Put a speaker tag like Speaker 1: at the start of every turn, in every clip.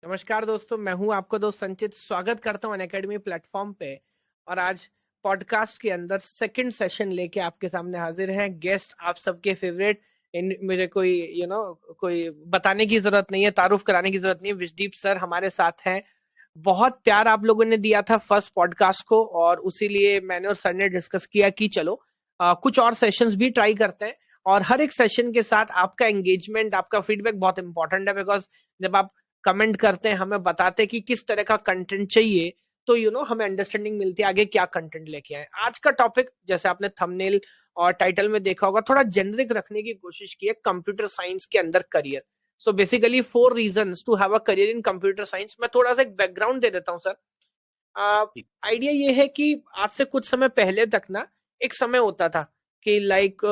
Speaker 1: नमस्कार दोस्तों, मैं हूं आपका दोस्त संचित। स्वागत करता हूं अनअकैडमी प्लेटफॉर्म पे। और आज पॉडकास्ट के अंदर सेकंड सेशन लेके आपके सामने हाजिर हैं। गेस्ट आप सबके फेवरेट। इन मुझे कोई कोई बताने की जरूरत नहीं है, तारुफ कराने की जरूरत नहीं है। विशदीप सर हमारे साथ हैं। बहुत प्यार आप लोगों ने दिया था फर्स्ट पॉडकास्ट को, और उसी लिए मैंने और सर ने डिस्कस किया कि चलो कुछ और सेशंस भी ट्राई करते हैं। और हर एक सेशन के साथ आपका एंगेजमेंट, आपका फीडबैक बहुत इंपॉर्टेंट है। बिकॉज जब आप कमेंट करते हैं, हमें बताते हैं कि किस तरह का कंटेंट चाहिए, तो हमें अंडरस्टैंडिंग मिलती है आगे क्या कंटेंट लेके आए। आज का टॉपिक, जैसे आपने थंबनेल और टाइटल में देखा होगा, थोड़ा जेनरिक रखने की कोशिश की है, कंप्यूटर साइंस के अंदर career. So basically 4 reasons to have a career in computer science. मैं थोड़ा सा एक बैकग्राउंड दे देता हूँ सर। आइडिया ये है कि आज से कुछ समय पहले तक ना, एक समय होता था कि लाइक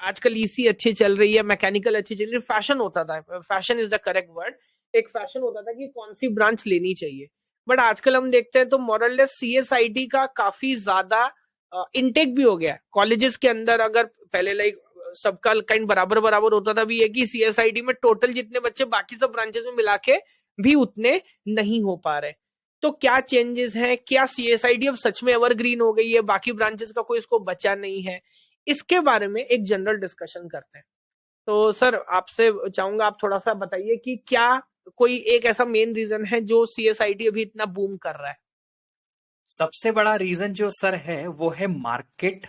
Speaker 1: आजकल ईसी अच्छी चल रही है, मैकेनिकल अच्छी चल रही है, फैशन होता था। Fashion is the correct word. एक फैशन होता था कि कौन सी ब्रांच लेनी चाहिए। बट आजकल हम देखते हैं तो मॉरलेस सीएसआईटी का काफी ज्यादा इनटेक भी हो गया कॉलेजेस के अंदर। अगर पहले लाइक सबका काइंड बराबर बराबर होता था, भी है कि सीएसआईटी में टोटल जितने बच्चे बाकी सब ब्रांचेस में मिला के भी उतने नहीं हो पा रहे। तो क्या चेंजेस हैं, क्या सीएसआईटी अब सच में एवरग्रीन हो गई है, बाकी ब्रांचेस का कोई इसको बचा नहीं है, इसके बारे में एक जनरल डिस्कशन करते हैं। तो सर आपसे चाहूंगा, आप थोड़ा सा बताइए कि क्या कोई एक ऐसा मेन रीजन है जो सीएसआईटी अभी इतना बूम कर रहा है।
Speaker 2: सबसे बड़ा रीजन जो सर है वो है मार्केट,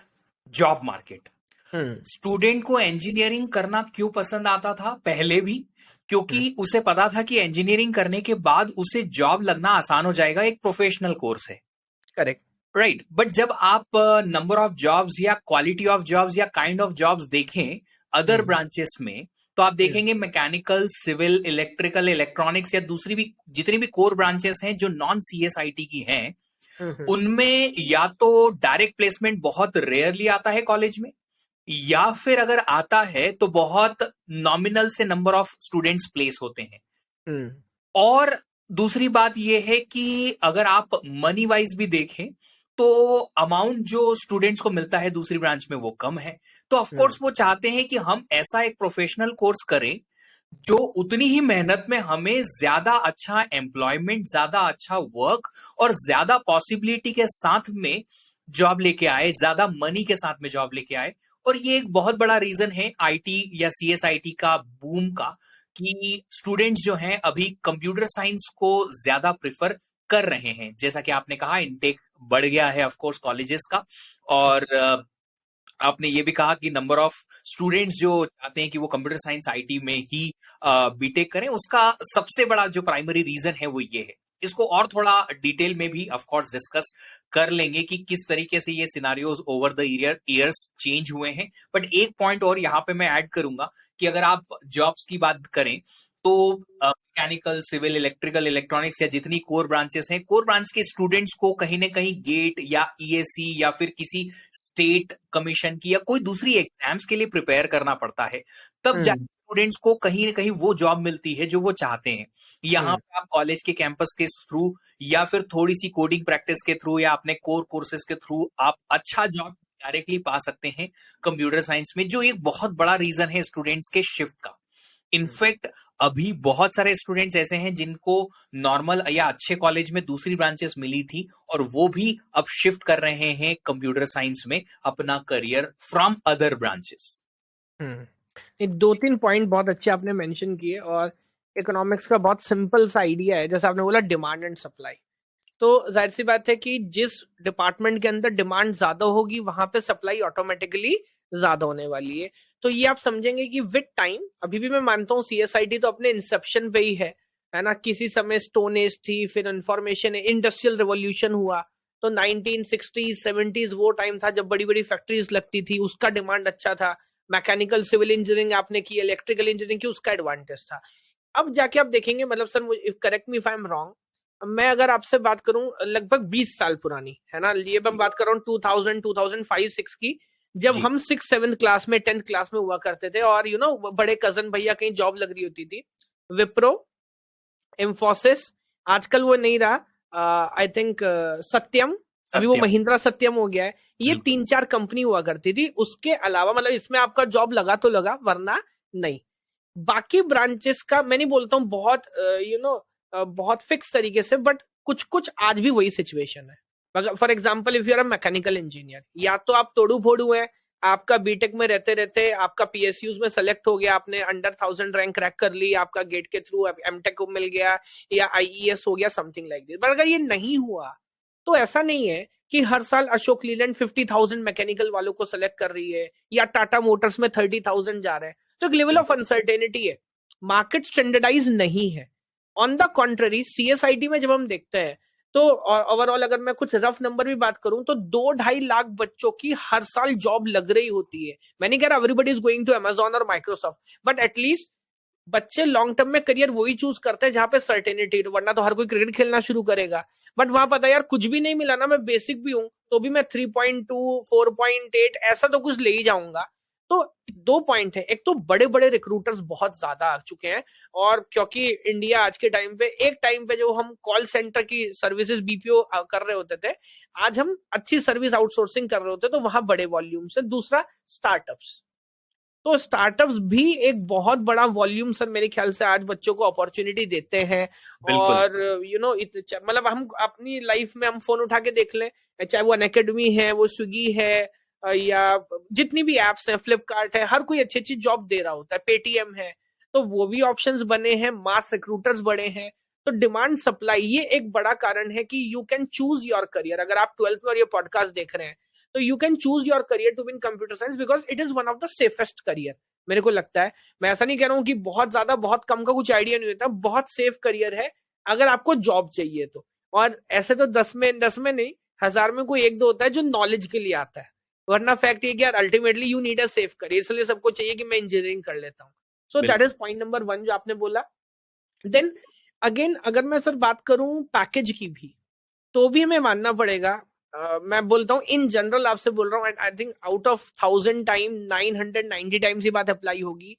Speaker 2: जॉब मार्केट।
Speaker 1: हम्म।
Speaker 2: स्टूडेंट को इंजीनियरिंग करना क्यों पसंद आता था पहले भी? क्योंकि उसे पता था कि इंजीनियरिंग करने के बाद उसे जॉब लगना आसान हो जाएगा, एक प्रोफेशनल कोर्स है।
Speaker 1: करेक्ट।
Speaker 2: राइट, बट जब आप नंबर ऑफ जॉब्स या क्वालिटी ऑफ जॉब्स या काइंड ऑफ जॉब्स देखें अदर
Speaker 1: हम्म।
Speaker 2: ब्रांचेस में, तो आप
Speaker 1: हम्म।
Speaker 2: देखेंगे मैकेनिकल, सिविल, इलेक्ट्रिकल, इलेक्ट्रॉनिक्स या दूसरी भी जितनी भी कोर ब्रांचेस हैं जो नॉन सीएसआईटी की हैं,
Speaker 1: हम्म।
Speaker 2: उनमें या तो डायरेक्ट प्लेसमेंट बहुत रेयरली आता है कॉलेज में, या फिर अगर आता है तो बहुत नॉमिनल से नंबर ऑफ स्टूडेंट्स प्लेस होते हैं।
Speaker 1: हम्म।
Speaker 2: और दूसरी बात यह है कि अगर आप मनी वाइज भी देखें तो अमाउंट जो स्टूडेंट्स को मिलता है दूसरी ब्रांच में वो कम है। तो ऑफ कोर्स वो चाहते हैं कि हम ऐसा एक प्रोफेशनल कोर्स करें जो उतनी ही मेहनत में हमें ज्यादा अच्छा एम्प्लॉयमेंट, ज्यादा अच्छा वर्क और ज्यादा पॉसिबिलिटी के साथ में जॉब लेके आए, ज्यादा मनी के साथ में जॉब लेके आए। और ये एक बहुत बड़ा रीजन है आईटी या सीएसआईटी का बूम का, कि स्टूडेंट्स जो हैं अभी कंप्यूटर साइंस को ज्यादा प्रिफर कर रहे हैं। जैसा कि आपने कहा, इनटेक बढ़ गया है ऑफ कोर्स कॉलेजेस का। और आपने ये भी कहा कि नंबर ऑफ स्टूडेंट्स जो चाहते हैं कि वो कंप्यूटर साइंस आईटी में ही बीटेक करें, उसका सबसे बड़ा जो प्राइमरी रीजन है वो ये है। इसको और थोड़ा डिटेल में भी ऑफ कोर्स डिस्कस कर लेंगे कि किस तरीके से ये scenarios over the years change हुए हैं। बट एक पॉइंट और यहाँ पे मैं ऐड करूंगा कि अगर आप जॉब्स की बात करें तो मैकेनिकल, सिविल, इलेक्ट्रिकल, इलेक्ट्रॉनिक्स या जितनी कोर ब्रांचेस हैं, कोर ब्रांच के स्टूडेंट्स को कहीं ना कहीं गेट या ईएसी या फिर किसी स्टेट कमीशन की या कोई दूसरी एग्जाम्स के लिए प्रिपेयर करना पड़ता है। तब जाके
Speaker 1: हम्म।
Speaker 2: स्टूडेंट्स को कहीं ना कहीं वो जॉब मिलती है जो वो चाहते हैं। यहाँ
Speaker 1: हम्म।
Speaker 2: पे आप कॉलेज के कैंपस के थ्रू या फिर थोड़ी सी कोडिंग प्रैक्टिस के थ्रू या अपने कोर कोर्सेज के थ्रू आप अच्छा जॉब डायरेक्टली पा सकते हैं कंप्यूटर साइंस में, जो एक बहुत बड़ा रीजन है स्टूडेंट्स के शिफ्ट का। इनफैक्ट अभी बहुत सारे स्टूडेंट्स ऐसे हैं जिनको नॉर्मल या अच्छे कॉलेज में दूसरी ब्रांचेस मिली थी और वो भी अब शिफ्ट कर रहे हैं कंप्यूटर साइंस में अपना करियर फ्रॉम अदर ब्रांचेस।
Speaker 1: ये 2-3 पॉइंट बहुत अच्छे आपने मेंशन किए। और इकोनॉमिक्स का बहुत सिंपल सा आइडिया है, जैसे आपने बोला डिमांड एंड सप्लाई। तो जाहिर सी बात है कि जिस डिपार्टमेंट के अंदर डिमांड ज्यादा होगी, वहां पे सप्लाई ऑटोमेटिकली ज्यादा होने वाली है। तो ये आप समझेंगे कि विद टाइम, अभी भी मैं मानता हूँ सीएसआईटी तो अपने इंसेप्शन पे ही है ना। किसी समय स्टोन एज थी, फिर इंफॉर्मेशन इंडस्ट्रियल रिवॉल्यूशन हुआ। तो 1960s 70s वो टाइम था जब बड़ी बड़ी फैक्ट्रीज लगती थी, उसका डिमांड अच्छा था। मैकेनिकल सिविल इंजीनियरिंग आपने की, इलेक्ट्रिकल इंजीनियरिंग की, उसका एडवांटेज था। अब जाके आप देखेंगे, मतलब sir correct me if I am wrong, मैं अगर आपसे बात करूं लगभग 20 साल पुरानी, है ना, ये मैं बात कर रहा हूँ 2000 2005-6 की, जब
Speaker 2: जी।
Speaker 1: हम 6-7 क्लास में 10th क्लास में हुआ करते थे। और बड़े कजन भैया कहीं जॉब लग रही होती थी, विप्रो, इंफोसिस, आजकल वो नहीं रहा, आई थिंक सत्यम, अभी वो
Speaker 2: सत्यम।
Speaker 1: महिंद्रा सत्यम हो गया है। ये
Speaker 2: बिल्कुल।
Speaker 1: 3-4 कंपनी हुआ करती थी। उसके अलावा मतलब इसमें आपका जॉब लगा तो लगा, वरना नहीं। बाकी ब्रांचेस का मैं नहीं बोलता हूँ बहुत बहुत फिक्स तरीके से, बट कुछ कुछ आज भी वही सिचुएशन है। For example, if you are a mechanical engineer, या तो आप तोड़ू फोड़ू है, आपका बीटेक में रहते रहते आपका पीएसयूज में सेलेक्ट हो गया, आपने अंडर 1000 रैंक क्रैक कर ली, आपका गेट के थ्रू एमटेक को मिल गया या आईईएस हो गया, समथिंग लाइक दिस। बट अगर ये नहीं हुआ तो ऐसा नहीं है कि हर साल अशोक लीलैंड 50,000 मैकेनिकल वालों को सेलेक्ट कर रही है या टाटा मोटर्स में 30,000 जा रहे हैं। तो एक लेवल ऑफ अनसर्टेनिटी है, मार्केट स्टैंडर्डाइज नहीं है। ऑन द कॉन्ट्ररी सीएसआईटी में जब हम देखते हैं तो ओवरऑल अगर मैं कुछ रफ नंबर भी बात करूं तो 2-2.5 लाख बच्चों की हर साल जॉब लग रही होती है। मैं नहीं कह रहा everybody is going to Amazon और माइक्रोसॉफ्ट, बट एटलीस्ट बच्चे लॉन्ग टर्म में करियर वही चूज करते हैं जहां पे सर्टेनिटी, वरना तो हर कोई क्रिकेट खेलना शुरू करेगा। बट वहां पता यार कुछ भी नहीं मिला ना, मैं बेसिक भी हूं तो भी मैं 3.2 4.8 ऐसा तो कुछ ले ही जाऊंगा। तो 2 पॉइंट है, एक तो बड़े बड़े रिक्रूटर्स बहुत ज्यादा आ चुके हैं, और क्योंकि इंडिया आज के टाइम पे, एक टाइम पे जो हम कॉल सेंटर की सर्विसेज बीपीओ कर रहे होते थे, आज हम अच्छी सर्विस आउटसोर्सिंग कर रहे होते, तो वहां बड़े वॉल्यूम से। दूसरा स्टार्टअप्स, तो स्टार्टअप्स भी एक बहुत बड़ा वॉल्यूम सर मेरे ख्याल से आज बच्चों को अपॉर्चुनिटी देते हैं।
Speaker 2: बिल्कुल।
Speaker 1: और मतलब हम अपनी लाइफ में हम फोन उठा के देख लें, चाहे वो अनअकैडमी है, वो स्विगी है, या जितनी भी एप्स हैं, फ्लिपकार्ट है, हर कोई अच्छी अच्छी जॉब दे रहा होता है, पेटीएम है, तो वो भी ऑप्शंस बने हैं, मास रिक्रूटर्स बड़े हैं। तो डिमांड सप्लाई ये एक बड़ा कारण है कि you can choose your career. अगर आप 12th में और ये पॉडकास्ट देख रहे हैं तो you can choose your career to be in computer science, because it is one of the safest career. मेरे को लगता है, मैं ऐसा नहीं कह रहा हूँ कि बहुत ज्यादा बहुत कम का कुछ आइडिया नहीं होता, बहुत सेफ करियर है अगर आपको जॉब चाहिए तो। और ऐसे तो 10 में नहीं, 1000 में कोई एक दो होता है जो नॉलेज के लिए आता है, वरना फैक्ट ये कि यार ultimately you need a safe career, इसलिए सबको चाहिए कि मैं इंजीनियरिंग कर लेता हूँ। So that is point number 1 जो आपने बोला। देन अगेन अगर मैं सर बात करूं पैकेज की भी, तो भी हमें मानना पड़ेगा, मैं बोलता हूँ इन जनरल आपसे बोल रहा हूँ, I think out of 1000 time 990 times ये बात अप्लाई होगी,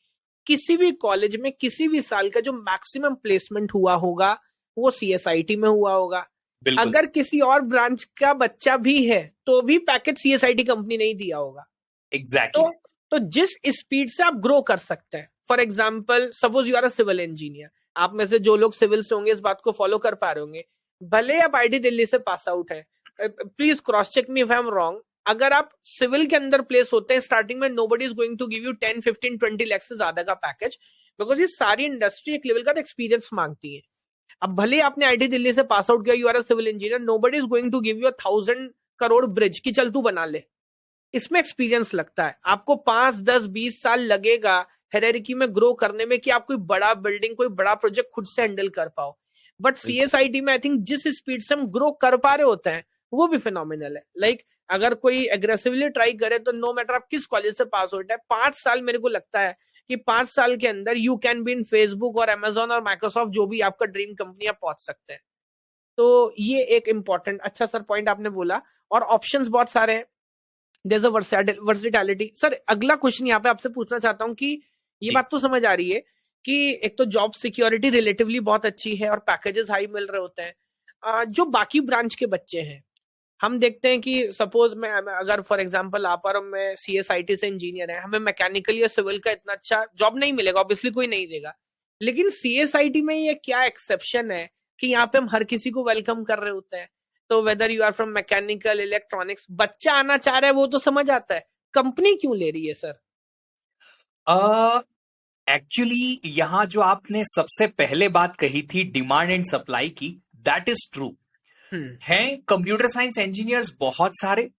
Speaker 1: किसी भी कॉलेज में किसी भी साल का जो मैक्सिमम प्लेसमेंट हुआ होगा वो सीएसआईटी में हुआ होगा।
Speaker 2: बिल्कुल।
Speaker 1: अगर किसी और ब्रांच का बच्चा भी है तो भी पैकेज सीएसआईटी कंपनी नहीं दिया होगा।
Speaker 2: एग्जैक्टली।
Speaker 1: तो जिस स्पीड से आप ग्रो कर सकते हैं, for example suppose you are a civil engineer, आप में से जो लोग सिविल से होंगे इस बात को फॉलो कर पा रहे होंगे, भले आप आईटी दिल्ली से पास आउट है, please cross check me if I am wrong, अगर आप सिविल के अंदर प्लेस होते हैं स्टार्टिंग में, nobody is going to give you 10 15 20 lakh से ज्यादा का पैकेज, बिकॉज ये सारी इंडस्ट्री एक लेवल का एक्सपीरियंस मांगती है। अब भले आपने आईटी दिल्ली से पास आउट किया, you are a civil engineer, nobody is going to give you 1000 crore bridge की चल तू बना ले। इसमें एक्सपीरियंस लगता है, आपको 5 10 20 साल लगेगा हेरेरिकी में ग्रो करने में कि आप कोई बड़ा बिल्डिंग, कोई बड़ा प्रोजेक्ट खुद से हैंडल कर पाओ। बट सीएसआईटी में आई थिंक जिस स्पीड से हम ग्रो कर पा रहे होते हैं वो भी फिनोमिनल है। लाइक अगर कोई एग्रेसिवली ट्राई करे तो नो मैटर आप किस कॉलेज से पास आउट है, 5 साल मेरे को लगता है कि 5 साल के अंदर you can be in Facebook और अमेजोन और माइक्रोसॉफ्ट, जो भी आपका ड्रीम कंपनी, आप पहुंच सकते हैं। तो ये एक इंपॉर्टेंट अच्छा सर पॉइंट आपने बोला, और ऑप्शंस बहुत सारे हैं, there is a versatility. Sir अगला क्वेश्चन यहाँ पे आपसे पूछना चाहता हूँ कि ये बात तो समझ आ रही है कि एक तो जॉब सिक्योरिटी रिलेटिवली बहुत अच्छी है और पैकेजेस हाई मिल रहे होते हैं, जो बाकी ब्रांच के बच्चे हैं, हम देखते हैं कि सपोज मैं अगर फॉर एग्जांपल आप और मैं सीएसआईटी से इंजीनियर है, हमें मैकेनिकल या सिविल का इतना अच्छा जॉब नहीं मिलेगा, ऑब्वियसली कोई नहीं देगा, लेकिन सीएसआईटी में ये क्या एक्सेप्शन है कि यहाँ पे हम हर किसी को वेलकम कर रहे होते हैं। तो whether you are from mechanical electronics, बच्चा आना चाह रहा है वो तो समझ आता है, कंपनी क्यों ले रही है सर?
Speaker 2: एक्चुअली यहाँ जो आपने सबसे पहले बात कही थी डिमांड एंड सप्लाई की, दैट इज ट्रू। हैं कंप्यूटर साइंस इंजीनियर्स बहुत सारे,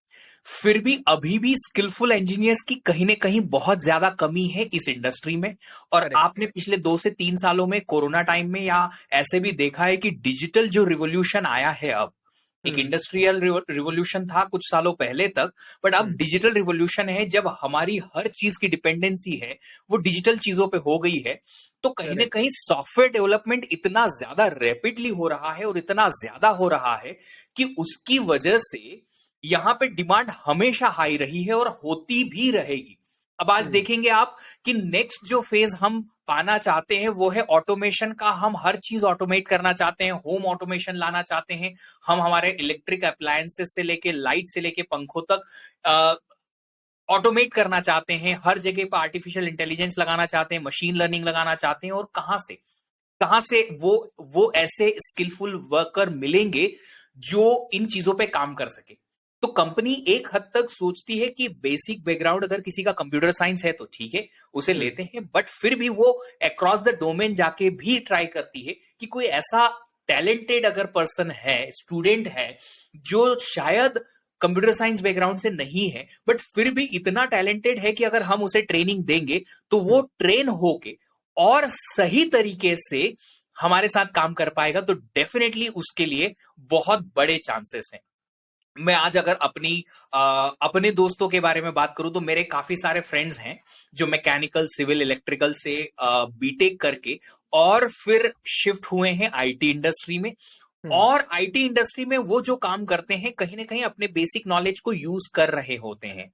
Speaker 2: फिर भी अभी भी स्किलफुल इंजीनियर्स की कहीं ना कहीं बहुत ज्यादा कमी है इस इंडस्ट्री में। और
Speaker 1: Correct.
Speaker 2: आपने पिछले 2 से 3 सालों में कोरोना टाइम में या ऐसे भी देखा है कि डिजिटल जो रिवोल्यूशन आया है, अब एक इंडस्ट्रियल रिवोल्यूशन था कुछ सालों पहले तक, बट अब डिजिटल रिवोल्यूशन है, जब हमारी हर चीज की डिपेंडेंसी है वो डिजिटल चीजों पे हो गई है। तो कहीं ना कहीं सॉफ्टवेयर डेवलपमेंट इतना ज्यादा रैपिडली हो रहा है और इतना ज्यादा हो रहा है कि उसकी वजह से यहाँ पे डिमांड हमेशा हाई रही है और होती भी रहेगी। अब आज देखेंगे आप कि नेक्स्ट जो फेज हम पाना चाहते हैं वो है ऑटोमेशन का। हम हर चीज ऑटोमेट करना चाहते हैं, होम ऑटोमेशन लाना चाहते हैं, हम हमारे इलेक्ट्रिक अप्लायंसेस से लेके लाइट से लेके पंखों तक ऑटोमेट करना चाहते हैं, हर जगह पर आर्टिफिशियल इंटेलिजेंस लगाना चाहते हैं, मशीन लर्निंग लगाना चाहते हैं। और कहां से? कहां से वो ऐसे स्किलफुल वर्कर मिलेंगे जो इन चीजों पे काम कर सके। तो कंपनी एक हद तक सोचती है कि बेसिक बैकग्राउंड अगर किसी का कंप्यूटर साइंस है तो ठीक है, उसे लेते हैं, बट फिर भी वो अक्रॉस द डोमेन जाके भी ट्राई करती है कि कोई ऐसा टैलेंटेड अगर पर्सन है, स्टूडेंट है, जो शायद कंप्यूटर साइंस बैकग्राउंड से नहीं है बट फिर भी इतना टैलेंटेड है कि अगर हम उसे ट्रेनिंग देंगे तो वो ट्रेन होके और सही तरीके से हमारे साथ काम कर पाएगा, तो डेफिनेटली उसके लिए बहुत बड़े चांसेस हैं। मैं आज अगर अपने दोस्तों के बारे में बात करूं तो मेरे काफी सारे फ्रेंड्स हैं जो मैकेनिकल, सिविल, इलेक्ट्रिकल से बीटेक करके और फिर शिफ्ट हुए हैं आईटी इंडस्ट्री में। और आईटी इंडस्ट्री में वो जो काम करते हैं कहीं ना कहीं अपने बेसिक नॉलेज को यूज कर रहे होते हैं।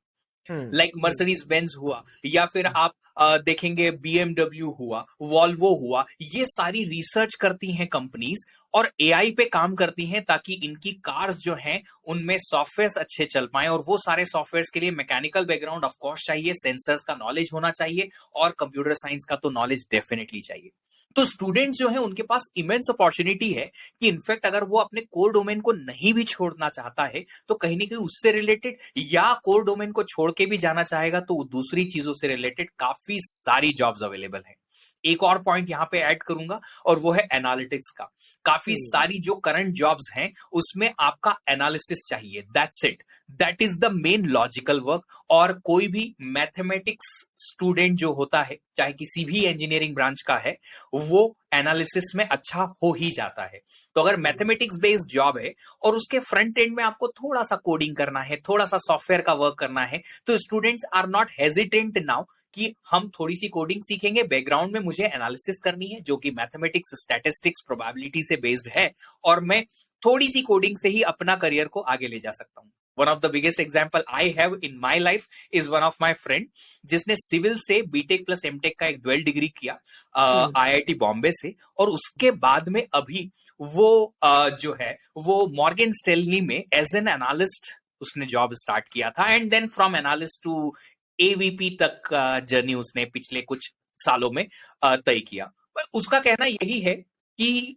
Speaker 2: लाइक मर्सिडीज बेंज हुआ, या फिर आप देखेंगे बीएमडब्ल्यू हुआ, वॉल्वो हुआ, ये सारी रिसर्च करती हैं कंपनीज और एआई पे काम करती हैं ताकि इनकी कार्स जो हैं उनमें सॉफ्टवेयर अच्छे चल पाए। और वो सारे सॉफ्टवेयर के लिए मैकेनिकल बैकग्राउंड ऑफ कोर्स चाहिए, सेंसर्स का नॉलेज होना चाहिए और कंप्यूटर साइंस का तो नॉलेज डेफिनेटली चाहिए। तो स्टूडेंट्स जो हैं उनके पास इमेंस अपॉर्चुनिटी है कि इनफैक्ट अगर वो अपने कोर डोमेन को नहीं भी छोड़ना चाहता है तो कहीं ना कहीं उससे रिलेटेड, या कोर डोमेन को छोड़ के भी जाना चाहेगा तो दूसरी चीजों से रिलेटेड काफी सारी जॉब्स अवेलेबल हैं। एक और पॉइंट यहां पे ऐड करूंगा और वो है एनालिटिक्स का। काफी सारी जो करंट जॉब्स हैं उसमें आपका एनालिसिस चाहिए, that's it, that is the main logical work. और कोई भी मैथमेटिक्स स्टूडेंट जो होता है, चाहे किसी भी इंजीनियरिंग ब्रांच का है, वो एनालिसिस में अच्छा हो ही जाता है। तो अगर मैथमेटिक्स बेस्ड जॉब है और उसके फ्रंट एंड में आपको थोड़ा सा कोडिंग करना है, थोड़ा सा सॉफ्टवेयर का वर्क करना है, तो students are not hesitant now कि हम थोड़ी सी कोडिंग सीखेंगे, बैकग्राउंड में मुझे एनालिसिस करनी है जो कि मैथमेटिक्स, स्टैटिस्टिक्स, प्रोबेबिलिटी से बेस्ड है, और मैं थोड़ी सी कोडिंग से ही अपना करियर को आगे ले जा सकता हूं। One of the biggest example I have in my life is one of my friend जिसने सिविल से बीटेक प्लस एमटेक का एक ड्वेल डिग्री किया आईआईटी बॉम्बे से, और उसके बाद में अभी वो जो है वो मॉर्गन स्टैनली में एज एन एनालिस्ट उसने जॉब स्टार्ट किया था, and then from analyst to AVP तक का जर्नी उसने पिछले कुछ सालों में तय किया। उसका कहना यही है कि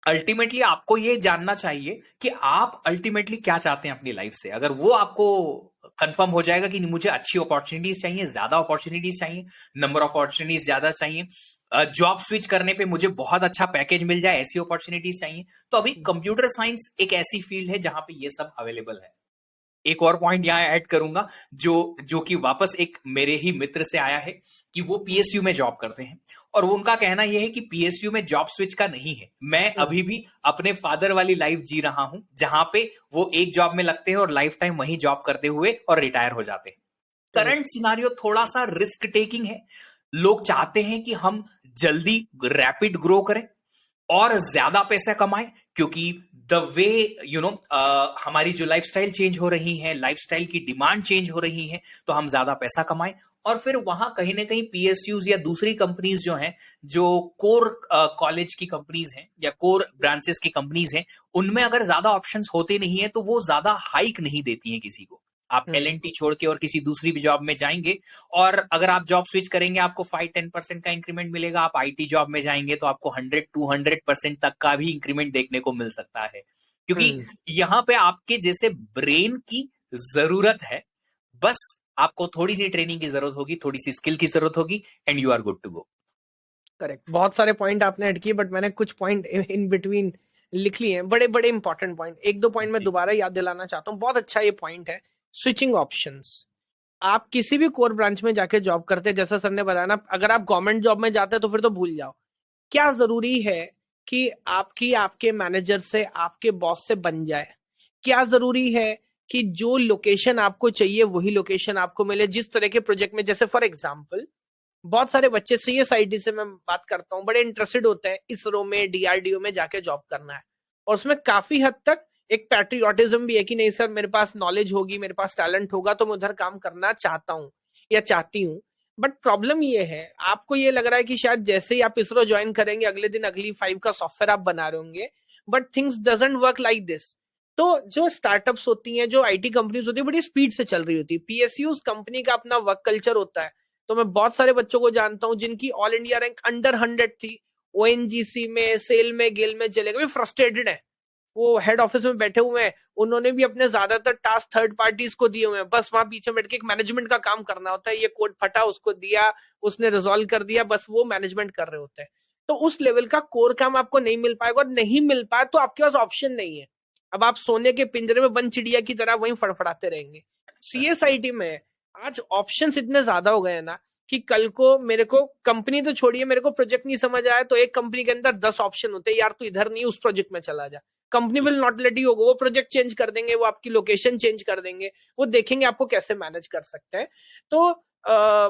Speaker 2: अल्टीमेटली आपको ये जानना चाहिए कि आप अल्टीमेटली क्या चाहते हैं अपनी लाइफ से। अगर वो आपको कंफर्म हो जाएगा कि मुझे अच्छी अपॉर्चुनिटीज चाहिए, ज्यादा अपॉर्चुनिटीज चाहिए, नंबर ऑफ अपॉर्चुनिटीज ज्यादा चाहिए, जॉब स्विच करने पे मुझे बहुत अच्छा पैकेज मिल जाए, ऐसी अपॉर्चुनिटीज चाहिए, तो अभी कंप्यूटर साइंस एक ऐसी फील्ड है जहां पे ये सब अवेलेबल है। एक और पॉइंट यहां ऐड करूंगा जो कि वापस एक मेरे ही मित्र से आया है कि वो पीएसयू में जॉब करते हैं, और वो उनका कहना यह है कि पीएसयू में जॉब स्विच का नहीं है। मैं अभी भी अपने फादर वाली लाइफ जी रहा हूं जहां पे वो एक जॉब में लगते हैं और लाइफ टाइम वहीं जॉब करते हुए और रिटायर हो जाते हैं। करंट सिनारियो थोड़ा सा रिस्क टेकिंग है। लोग चाहते हैं कि हम जल्दी रैपिड ग्रो करें और ज्यादा पैसा कमाएं, क्योंकि द वे हमारी जो लाइफस्टाइल चेंज हो रही है, लाइफस्टाइल की डिमांड चेंज हो रही है, तो हम ज्यादा पैसा कमाएं। और फिर वहां कहीं ना कहीं पीएसयूज या दूसरी कंपनीज जो हैं, जो कोर कॉलेज की कंपनीज हैं या कोर ब्रांचेस की कंपनीज हैं, उनमें अगर ज्यादा ऑप्शंस होते नहीं है तो वो ज्यादा हाइक नहीं देती हैं किसी को। आप एलएनटी छोड़ के और किसी दूसरी भी जॉब में जाएंगे, और अगर आप जॉब स्विच करेंगे आपको 5-10% का इंक्रीमेंट मिलेगा। आप आईटी जॉब में जाएंगे तो आपको 100-200% तक का भी इंक्रीमेंट देखने को मिल सकता है, क्योंकि यहाँ पे आपके जैसे ब्रेन की जरूरत है। बस आपको थोड़ी सी ट्रेनिंग की जरूरत होगी, थोड़ी सी स्किल की जरूरत होगी, and you are good to go.
Speaker 1: Correct. बहुत सारे पॉइंट आपने ऐड किए, बट मैंने कुछ पॉइंट इन बिटवीन लिख लिए हैं, बड़े बड़े इंपॉर्टेंट पॉइंट। एक दो पॉइंट मैं दोबारा याद दिलाना चाहता हूँ। बहुत अच्छा ये पॉइंट है, स्विचिंग ऑप्शंस। आप किसी भी कोर ब्रांच में जाके जॉब करते हैं, जैसा सर ने बताया ना, अगर आप गवर्नमेंट जॉब में जाते हैं तो फिर तो भूल जाओ। क्या जरूरी है कि आपके मैनेजर से, आपके बॉस से बन जाए? क्या जरूरी है कि जो लोकेशन आपको चाहिए वही लोकेशन आपको मिले? जिस तरह के प्रोजेक्ट में, जैसे फॉर एग्जांपल बहुत सारे बच्चे सीएसआईटी से मैं बात करता हूँ, बड़े इंटरेस्टेड होते हैं इसरो में, डीआरडीओ में जाके जॉब करना है, और उसमें काफी हद तक एक पैट्रियोटिज्म भी है कि नहीं सर, मेरे पास नॉलेज होगी, मेरे पास टैलेंट होगा तो मैं उधर काम करना चाहता हूँ या चाहती हूँ। बट प्रॉब्लम ये है, आपको ये लग रहा है कि शायद जैसे ही आप इसरो ज्वाइन करेंगे अगले दिन अगली 5 का सॉफ्टवेयर आप बना रहे होंगे, but things doesn't work like this. तो जो स्टार्टअप्स होती हैं, जो आईटी कंपनीज होती है, बड़ी स्पीड से चल रही होती है। पीएसयूज कंपनी का अपना वर्क कल्चर होता है। तो मैं बहुत सारे बच्चों को जानता हूं जिनकी ऑल इंडिया रैंक अंडर 100 थी, ओएनजीसी में, सेल में, गेल में चले गए, फ्रस्ट्रेटेड है, वो हेड ऑफिस में बैठे हुए हैं, उन्होंने भी अपने ज्यादातर टास्क थर्ड पार्टीज को दिए हुए हैं, बस वहां पीछे बैठ के एक मैनेजमेंट का काम करना होता है, ये कोड फटा उसको दिया, उसने रिजॉल्व कर दिया, बस वो मैनेजमेंट कर रहे होते हैं। तो उस लेवल का कोर काम आपको नहीं मिल पाएगा, और नहीं मिल पाए तो आपके पास ऑप्शन नहीं है, अब आप सोने के पिंजरे में बंद चिड़िया की तरह वहीं फड़फड़ाते रहेंगे। सीएसआईटी में आज ऑप्शंस इतने ज्यादा हो गए हैं ना कि कल को मेरे को कंपनी तो छोड़िए, मेरे को प्रोजेक्ट नहीं समझ आया तो एक कंपनी के अंदर 10 ऑप्शन होते हैं, यार तू इधर नहीं उस प्रोजेक्ट में चला जा, company will not let you होगा, वो प्रोजेक्ट चेंज कर देंगे, वो आपकी लोकेशन चेंज कर देंगे, वो देखेंगे आपको कैसे मैनेज कर सकते हैं। तो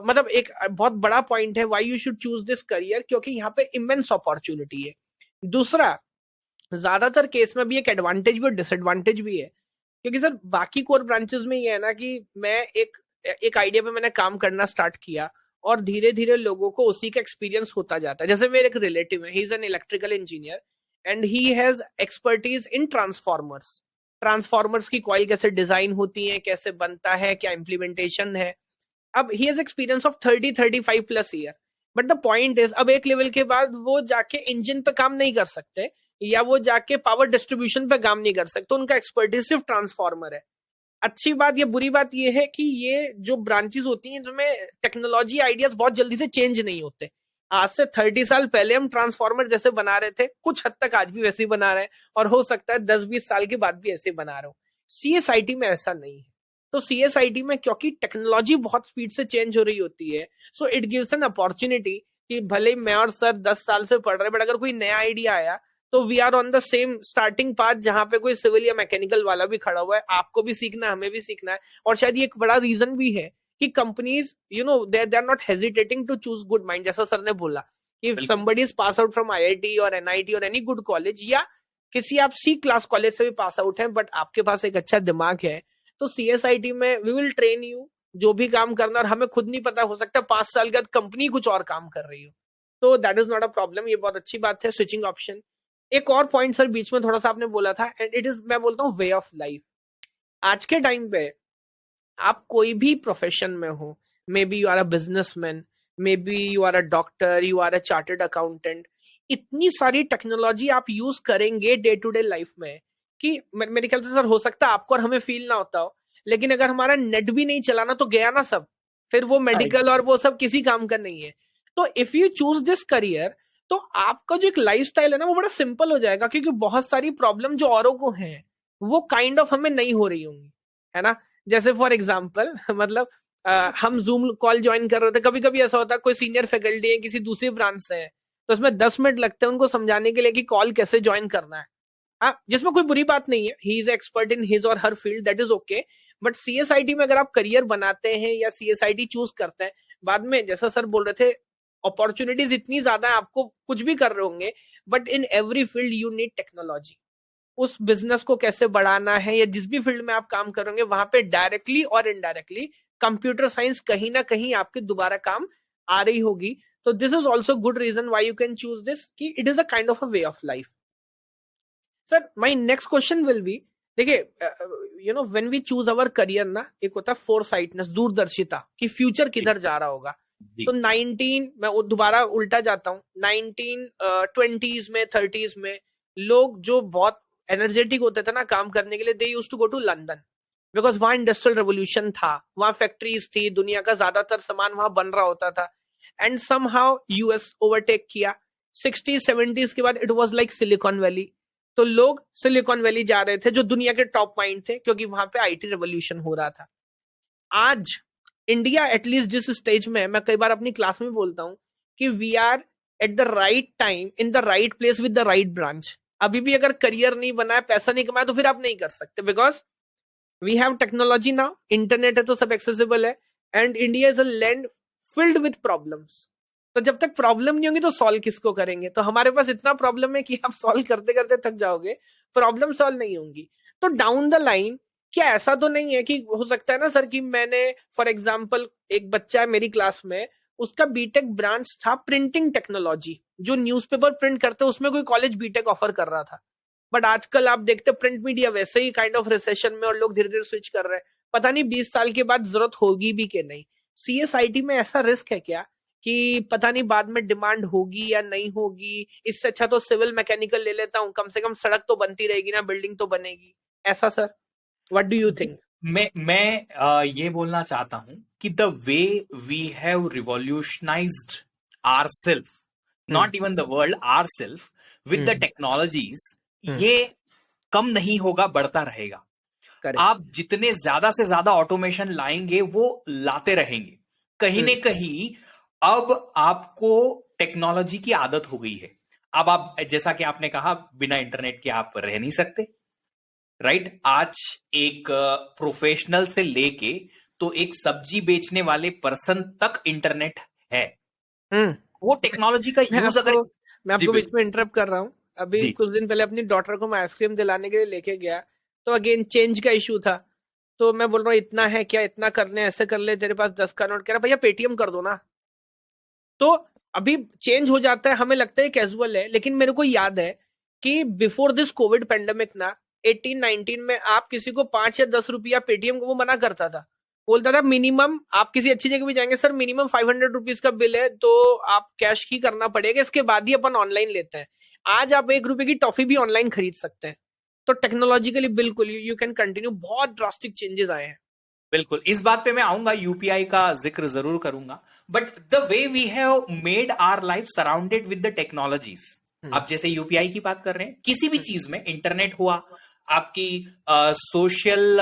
Speaker 1: मतलब एक बहुत बड़ा पॉइंट है why you should choose this career, क्योंकि यहाँ पे इमेंस अपॉर्चुनिटी है। दूसरा, ज्यादातर केस में भी एक एडवांटेज भी और डिसएडवांटेज भी है, क्योंकि सर बाकी कोर ब्रांचेस में ये है ना कि मैं एक आइडिया पे मैंने काम करना स्टार्ट किया और धीरे धीरे लोगों को उसी का एक्सपीरियंस होता जाता है। जैसे मेरे एक रिलेटिव है, he is an electrical engineer and he has expertise in transformers, transformers की कॉइल कैसे डिजाइन होती है, कैसे बनता है, क्या इम्प्लीमेंटेशन है। अब he has experience of 30-35 plus year, but the point is अब एक लेवल के बाद वो जाके इंजन पे काम नहीं कर सकते, या वो जाके पावर डिस्ट्रीब्यूशन पे काम नहीं कर सकते, उनका एक्सपर्टीज सिर्फ ट्रांसफॉर्मर है। अच्छी बात या बुरी बात ये है कि ये जो ब्रांचेस होती हैं जिनमें टेक्नोलॉजी आइडियाज बहुत जल्दी से चेंज नहीं होते। आज से 30 साल पहले हम ट्रांसफॉर्मर जैसे बना रहे थे, कुछ हद तक आज भी वैसे ही बना रहे हैं, और हो सकता है 10-20 साल के बाद भी ऐसे बना रहे हो। सीएसआईटी में ऐसा नहीं है। तो सीएसआईटी में क्योंकि टेक्नोलॉजी बहुत स्पीड से चेंज हो रही होती है, so it gives an opportunity कि भले मैं और सर 10 साल से पढ़ रहे, बट अगर कोई नया आइडिया आया तो we are on the same starting path, जहां पे कोई सिविल या मैकेनिकल वाला भी खड़ा हुआ है, आपको भी सीखना है, हमें भी सीखना है। और शायद ये एक बड़ा रीजन भी है कि companies they are not hesitating to choose good mind, जैसा सर ने बोला कि somebody is pass out from IIT और एनआईटी और एनी गुड कॉलेज, या किसी आप सी क्लास कॉलेज से भी पास आउट है, बट आपके पास एक अच्छा दिमाग है, तो सीएसआईटी में वी विल ट्रेन यू जो भी काम करना, और हमें खुद नहीं पता, हो सकता है 5 साल के बाद कंपनी कुछ और काम कर रही हो, तो that is not a problem. ये बहुत अच्छी बात है, स्विचिंग ऑप्शन। एक और पॉइंट सर बीच में थोड़ा सा आपने बोला था, एंड इट इज, मैं बोलता हूँ, वे ऑफ लाइफ। आज के टाइम पे आप कोई भी प्रोफेशन में हो, maybe you are a businessman, maybe you are a doctor, you are a chartered accountant, इतनी सारी टेक्नोलॉजी आप यूज करेंगे डे टू डे लाइफ में कि मेरे ख्याल से सर हो सकता है आपको और हमें फील ना होता हो, लेकिन अगर हमारा नेट भी नहीं चलाना तो गया ना सब, फिर वो मेडिकल और वो सब किसी काम का नहीं है। तो if you choose this career, तो आपका जो एक लाइफस्टाइल है ना वो बड़ा सिंपल हो जाएगा, क्योंकि बहुत सारी प्रॉब्लम जो औरों को हैं वो काइंड ऑफ हमें नहीं हो रही होंगी, है ना। जैसे फॉर एग्जाम्पल मतलब हम जूम कॉल ज्वाइन कर रहे थे, कभी कभी ऐसा होता है कोई सीनियर फैकल्टी है किसी दूसरी ब्रांच से है, तो उसमें 10 मिनट लगते हैं उनको समझाने के लिए कि कॉल कैसे ज्वाइन करना है। जिसमें कोई बुरी बात नहीं है, he is expert in his और हर field, that is okay. But CSIT में अगर आप करियर बनाते हैं या सीएसआईटी चूज करते हैं, बाद में जैसा सर बोल रहे थे, अपॉर्चुनिटीज इतनी ज्यादा है, आपको कुछ भी कर रहे होंगे, but in every field you need technology. उस बिजनेस को कैसे बढ़ाना है या जिस भी फील्ड में आप काम करेंगे, वहां पे डायरेक्टली और इनडायरेक्टली कंप्यूटर साइंस कहीं ना कहीं आपके दोबारा काम आ रही होगी। तो this is also good reason why you can choose this, कि it is a kind of a way of life. Sir my next question will be, देखिए when we choose our career ना, एक होता है फोरसाइटनेस, दूरदर्शिता, कि फ्यूचर किधर जा रहा होगा। तो 19, मैं दोबारा उल्टा जाता हूँ, 1920s में 30s में लोग जो बहुत एनर्जेटिक होते थे ना काम करने के लिए, they used to go to London, because वहां इंडस्ट्रियल रेवोल्यूशन था, वहां फैक्ट्रीज थी, दुनिया का ज्यादातर सामान वहां बन रहा होता था, एंड समहाउ यूएस ओवरटेक किया। 60s 70s के बाद it was like silicon valley, तो लोग सिलिकॉन वैली जा रहे थे जो दुनिया के टॉप माइंड थे, क्योंकि वहां पे आईटी रेवोल्यूशन हो रहा था। आज इंडिया एटलीस्ट जिस स्टेज में, मैं कई बार अपनी क्लास में बोलता हूं कि we are at the right time in the right place with the right branch. अभी भी अगर करियर नहीं बना है, पैसा नहीं कमाया, तो फिर आप नहीं कर सकते, because we have technology now, internet है तो सब एक्सेसिबल है, and India is a land filled with problems. तो जब तक प्रॉब्लम नहीं होगी तो सॉल्व किसको करेंगे? तो हमारे पास इतना प्रॉब्लम है कि आप सॉल्व करते करते थक जाओगे, प्रॉब्लम सॉल्व नहीं होंगी। तो डाउन द लाइन क्या ऐसा तो नहीं है कि हो सकता है ना सर कि मैंने फॉर एग्जाम्पल, एक बच्चा है मेरी क्लास में, उसका बीटेक ब्रांच था प्रिंटिंग टेक्नोलॉजी, जो न्यूज़पेपर प्रिंट करते उसमें कोई कॉलेज बीटेक ऑफर कर रहा था, बट आजकल आप देखते प्रिंट मीडिया वैसे ही काइंड ऑफ रिसेशन में, और लोग धीरे धीरे स्विच कर रहे हैं। पता नहीं 20 साल के बाद जरूरत होगी भी कि नहीं। सीएसआईटी में ऐसा रिस्क है क्या कि पता नहीं बाद में डिमांड होगी या नहीं होगी, इससे अच्छा तो सिविल मैकेनिकल ले लेता हूँ, कम से कम सड़क तो बनती रहेगी ना, बिल्डिंग तो बनेगी। ऐसा sir, what do you think?
Speaker 2: मैं ये बोलना चाहता हूं कि the way we have revolutionised our self, not even the world, our self with the technologies, ये कम नहीं होगा, बढ़ता रहेगा। आप जितने ज्यादा से ज्यादा ऑटोमेशन लाएंगे वो लाते रहेंगे। कहीं न कहीं अब आपको टेक्नोलॉजी की आदत हो गई है। अब आप, जैसा कि आपने कहा, बिना इंटरनेट के आप रह नहीं सकते, राइट? आज एक प्रोफेशनल से लेके तो एक सब्जी बेचने वाले पर्सन तक इंटरनेट है। वो टेक्नोलॉजी का यूज अगर
Speaker 1: मैं आपको बीच में इंटरप्ट कर रहा हूँ। अभी कुछ दिन पहले अपनी डॉटर को मैं आइसक्रीम दिलाने के लिए लेके गया, तो अगेन चेंज का इशू था। तो मैं बोल रहा हूँ इतना है क्या, इतना करने, ऐसे कर ले, तेरे पास 10 का नोट। कह रहा भैया पेटीएम कर दो ना। तो अभी चेंज हो जाता है, हमें लगता है कैजुअल है, लेकिन मेरे को याद है कि बिफोर दिस कोविड पेंडेमिक ना, 18-19 में आप किसी को 5 या 10 रुपया पेटीएम को वो मना करता था, बोलता था मिनिमम, आप किसी अच्छी जगह भी जाएंगे सर, मिनिमम 500 रुपीज का बिल है तो आप कैश ही करना पड़ेगा, इसके बाद ही अपन ऑनलाइन लेते हैं। आज आप 1 रुपए की टॉफी भी ऑनलाइन खरीद सकते हैं। तो टेक्नोलॉजिकली बिल्कुल यू कैन कंटिन्यू, बहुत ड्रास्टिक चेंजेस आए हैं।
Speaker 2: बिल्कुल, इस बात पे मैं आऊंगा, यूपीआई का जिक्र जरूर करूंगा, but the way we have made our life surrounded with the technologies. अब जैसे यूपीआई की बात कर रहे हैं, किसी भी चीज में इंटरनेट हुआ, आपकी सोशल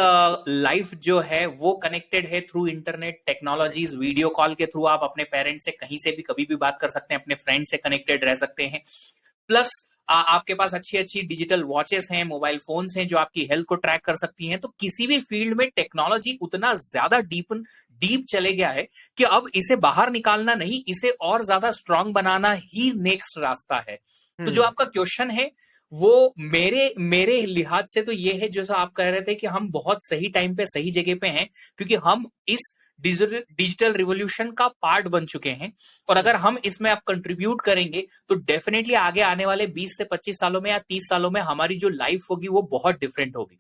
Speaker 2: लाइफ जो है वो कनेक्टेड है through internet technologies. Video call के थ्रू आप अपने पेरेंट्स से कहीं से भी कभी भी बात कर सकते हैं, अपने फ्रेंड से कनेक्टेड रह सकते हैं। प्लस आपके पास अच्छी अच्छी डिजिटल वॉचेस हैं, मोबाइल फोन्स हैं जो आपकी हेल्थ को ट्रैक कर सकती हैं। तो किसी भी फील्ड में टेक्नोलॉजी उतना ज्यादा डीप चले गया है कि अब इसे बाहर निकालना नहीं, इसे और ज्यादा स्ट्रांग बनाना ही नेक्स्ट रास्ता है। तो जो आपका क्वेश्चन है वो मेरे लिहाज से तो ये है, जैसा आप कह रहे थे कि हम बहुत सही टाइम पे सही जगह पे हैं, क्योंकि हम इस डिजिटल रिवॉल्यूशन का पार्ट बन चुके हैं। और अगर हम इसमें अब कंट्रीब्यूट करेंगे तो डेफिनेटली आगे आने वाले 20 से 25 सालों में या 30 सालों में हमारी जो लाइफ होगी वो बहुत डिफरेंट होगी।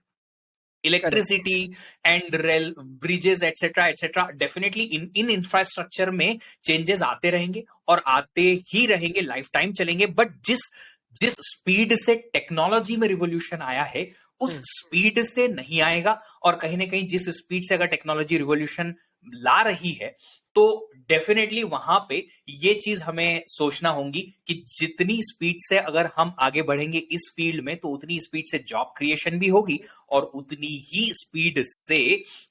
Speaker 2: Electricity and rail, bridges etcetera etcetera, definitely in infrastructure में चेंजेस आते रहेंगे और आते ही रहेंगे, लाइफ टाइम चलेंगे। बट जिस स्पीड से टेक्नोलॉजी में रिवॉल्यूशन आया है उस स्पीड से नहीं आएगा। और कहीं ना कहीं जिस स्पीड से अगर टेक्नोलॉजी रिवॉल्यूशन ला रही है तो डेफिनेटली वहां पे ये चीज हमें सोचना होगी कि जितनी स्पीड से अगर हम आगे बढ़ेंगे इस फील्ड में तो उतनी स्पीड से जॉब क्रिएशन भी होगी और उतनी ही स्पीड से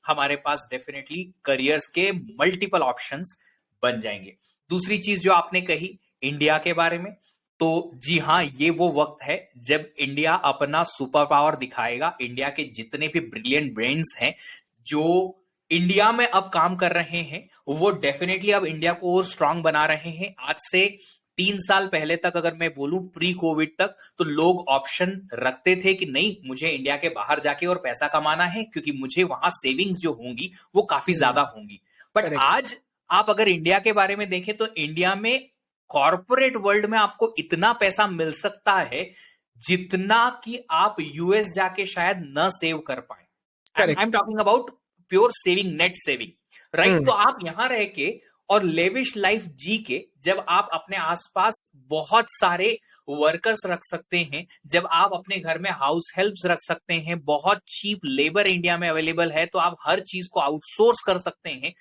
Speaker 2: हमारे पास डेफिनेटली करियर्स के मल्टीपल ऑप्शंस बन जाएंगे। दूसरी चीज जो आपने कही इंडिया के बारे में, तो जी हाँ, ये वो वक्त है जब इंडिया अपना सुपर पावर दिखाएगा। इंडिया के जितने भी ब्रिलियंट ब्रेन्स हैं जो इंडिया में अब काम कर रहे हैं वो डेफिनेटली अब इंडिया को और स्ट्रांग बना रहे हैं। आज से 3 साल पहले तक अगर मैं बोलूं, प्री कोविड तक, तो लोग ऑप्शन रखते थे कि नहीं, मुझे इंडिया के बाहर जाके और पैसा कमाना है क्योंकि मुझे वहां सेविंग्स जो होंगी वो काफी ज्यादा होंगी। बट आज आप अगर इंडिया के बारे में देखें तो इंडिया में कॉर्पोरेट वर्ल्ड में आपको इतना पैसा मिल सकता है जितना कि आप यूएस जाके शायद न सेव कर पाए। I am talking about pure saving, net saving, right? तो आप यहां रह के और लेविश लाइफ जी के जब आप अपने आसपास बहुत सारे वर्कर्स रख सकते हैं, जब आप अपने घर में हाउस हेल्प्स रख सकते हैं, बहुत चीप लेबर इंडिया में अवेलेबल है, तो आप हर चीज को आउटसोर्स कर सकते हैं।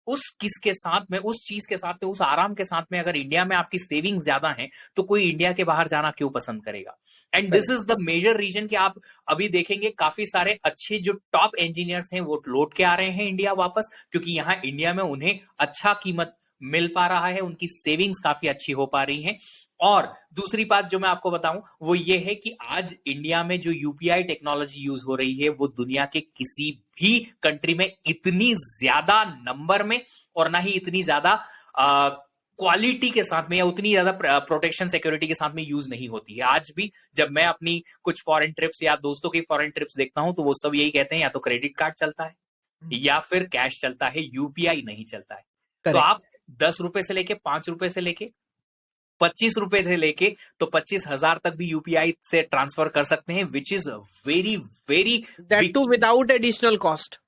Speaker 2: उस किसके साथ में, उस चीज के साथ में, उस आराम के साथ में अगर इंडिया में आपकी सेविंग्स ज्यादा हैं तो कोई इंडिया के बाहर जाना क्यों पसंद करेगा? And this is the major reason कि आप अभी देखेंगे काफी सारे अच्छे जो टॉप इंजीनियर्स हैं वो लौट के आ रहे हैं इंडिया वापस, क्योंकि यहाँ इंडिया में उन्हें अच्छा कीमत मिल पा रहा है, उनकी सेविंग्स काफी अच्छी हो पा रही हैं। और दूसरी बात जो मैं आपको बताऊं वो ये है कि आज इंडिया में जो यूपीआई टेक्नोलॉजी यूज हो रही है वो दुनिया के किसी भी कंट्री में इतनी ज्यादा नंबर में और ना ही इतनी ज्यादा क्वालिटी के साथ में या उतनी ज्यादा प्रोटेक्शन सिक्योरिटी के साथ में यूज नहीं होती है। आज भी जब मैं अपनी कुछ फॉरेन ट्रिप्स या दोस्तों की फॉरेन ट्रिप्स देखता हूं तो वो सब यही कहते हैं या तो क्रेडिट कार्ड चलता है या फिर कैश चलता है, यूपीआई नहीं चलता है। तो आप 10 रुपए से लेके 5 रुपए से लेके 25 रुपए से लेके तो 25,000 तक भी यूपीआई से ट्रांसफर कर सकते हैं, which is very very
Speaker 1: that too without additional cost.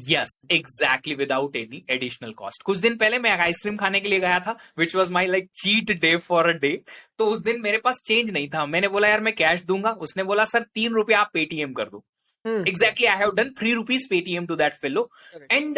Speaker 2: Yes exactly, without any additional cost. कुछ दिन पहले मैं आइसक्रीम खाने के लिए गया था, which was my like cheat day for a day. तो उस दिन मेरे पास चेंज नहीं था, मैंने बोला यार मैं कैश दूंगा, उसने बोला सर 3 रुपया आप पेटीएम कर दो। Exactly, I have done 3 rupees Paytm to that fellow.
Speaker 1: Correct.
Speaker 2: And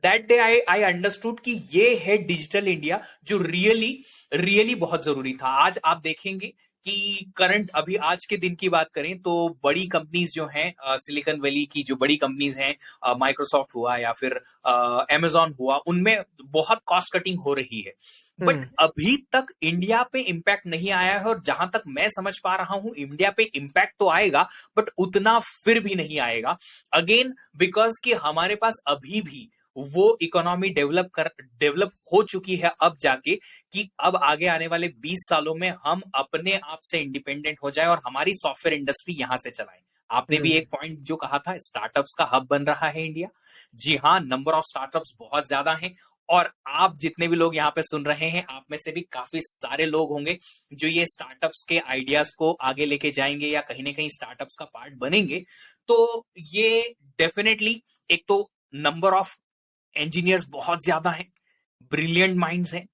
Speaker 2: that day I understood कि ये है डिजिटल इंडिया जो रियली बहुत जरूरी था। आज आप देखेंगे कि करंट अभी आज के दिन की बात करें तो बड़ी कंपनीज जो हैं, सिलिकॉन वैली की जो बड़ी कंपनीज हैं, माइक्रोसॉफ्ट हुआ या फिर अमेजॉन हुआ, उनमें बहुत कॉस्ट कटिंग हो रही है। बट अभी तक इंडिया पे इम्पैक्ट नहीं आया है, और जहां तक मैं समझ पा रहा हूं इंडिया पे इम्पैक्ट तो आएगा बट उतना फिर भी नहीं आएगा। अगेन बिकॉज कि हमारे पास अभी भी वो इकोनॉमी डेवलप हो चुकी है अब जाके, कि अब आगे आने वाले 20 सालों में हम अपने आप से इंडिपेंडेंट हो जाए और हमारी सॉफ्टवेयर इंडस्ट्री यहां से चलाए। आपने भी एक पॉइंट जो कहा था, स्टार्टअप्स का हब बन रहा है इंडिया। जी हाँ, नंबर ऑफ स्टार्टअप्स बहुत ज्यादा हैं, और आप जितने भी लोग यहाँ पे सुन रहे हैं, आप में से भी काफी सारे लोग होंगे जो ये स्टार्टअप्स के आइडियाज को आगे लेके जाएंगे या कहीं ना कहीं स्टार्टअप्स का पार्ट बनेंगे। तो ये डेफिनेटली, एक तो नंबर ऑफ इंजीनियर्स बहुत ज्यादा हैं, ब्रिलियंट माइंड्स हैं,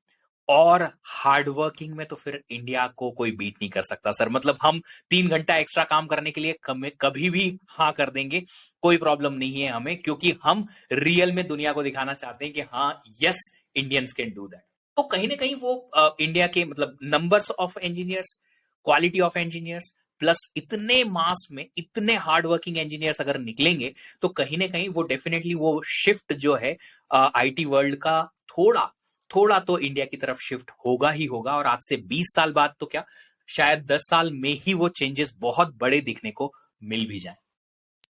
Speaker 2: और हार्ड वर्किंग में तो फिर इंडिया को कोई बीट नहीं कर सकता सर। मतलब हम 3 घंटा एक्स्ट्रा काम करने के लिए कभी भी हाँ कर देंगे, कोई प्रॉब्लम नहीं है हमें, क्योंकि हम रियल में दुनिया को दिखाना चाहते हैं कि हाँ yes Indians can do that. तो कहीं ना कहीं वो इंडिया के मतलब numbers of engineers, quality of engineers, plus इतने मास में इतने हार्ड वर्किंग इंजीनियर्स अगर निकलेंगे तो कहीं ना कहीं वो डेफिनेटली वो शिफ्ट जो है आईटी वर्ल्ड का थोड़ा तो इंडिया की तरफ शिफ्ट होगा ही होगा। और आज से 20 साल बाद तो क्या, शायद 10 साल में ही वो चेंजेस बहुत बड़े दिखने को मिल भी जाए।